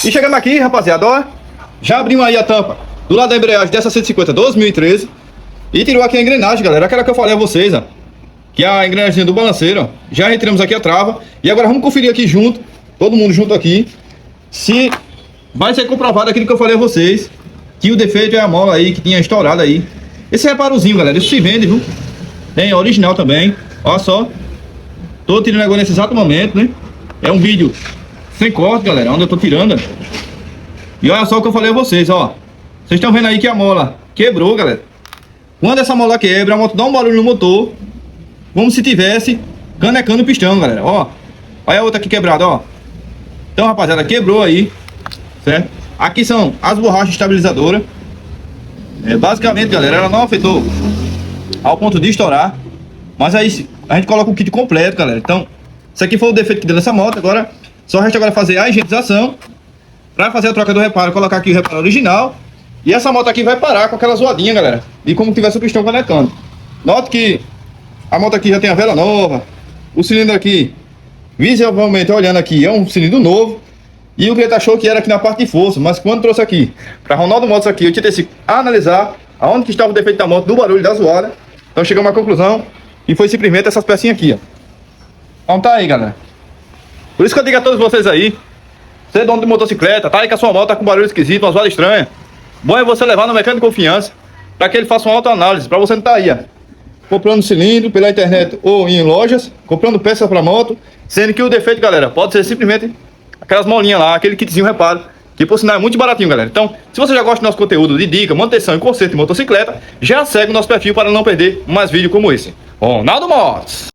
E chegando aqui, rapaziada, ó, já abrimos aí a tampa do lado da embreagem dessa 150 2013 e tirou aqui a engrenagem, galera, aquela que eu falei a vocês, ó, que é a engrenagem do balanceiro, ó. Já retiramos aqui a trava e agora vamos conferir aqui junto, todo mundo junto aqui, se vai ser comprovado aquilo que eu falei a vocês, que o defeito é a mola aí que tinha estourado aí. Esse reparozinho, galera, isso se vende, viu? Tem original também, ó só. Tô tirando agora nesse exato momento, né? É um vídeo sem corte, galera, onde eu tô tirando. E olha só o que eu falei a vocês, ó. Vocês estão vendo aí que a mola quebrou, galera. Quando essa mola quebra, a moto dá um barulho no motor, como se tivesse canecando o pistão, galera, ó. Olha a outra aqui quebrada, ó. Então, rapaziada, quebrou aí, certo? Aqui são as borrachas estabilizadoras. Basicamente, galera, ela não afetou ao ponto de estourar, mas aí a gente coloca o kit completo, galera. Então, isso aqui foi o defeito que deu nessa moto. Agora, só resta agora fazer a higienização para fazer a troca do reparo, colocar aqui o reparo original. E essa moto aqui vai parar com aquela zoadinha, galera, e como tivesse o pistão conectando. Note que a moto aqui já tem a vela nova, o cilindro aqui, visivelmente olhando aqui, é um cilindro novo. E o cliente achou que era aqui na parte de força, mas quando trouxe aqui para Ronaldo Motos aqui, eu tinha que analisar aonde que estava o defeito da moto, do barulho, da zoada. Então chegamos à conclusão e foi simplesmente essas pecinhas aqui, ó. Então tá aí, galera. Por isso que eu digo a todos vocês aí, você é dono de motocicleta, tá aí que a sua moto tá com barulho esquisito, uma zoada estranha. Bom é você levar no mecânico de confiança para que ele faça uma autoanálise, para você não tá aí, ó, comprando cilindro pela internet ou em lojas, comprando peças para moto, sendo que o defeito, galera, pode ser simplesmente aquelas molinhas lá, aquele kitzinho reparo, que por sinal é muito baratinho, galera. Então, se você já gosta do nosso conteúdo de dica, manutenção e conserto de motocicleta, já segue o nosso perfil para não perder mais vídeo como esse. Ronaldo Motos!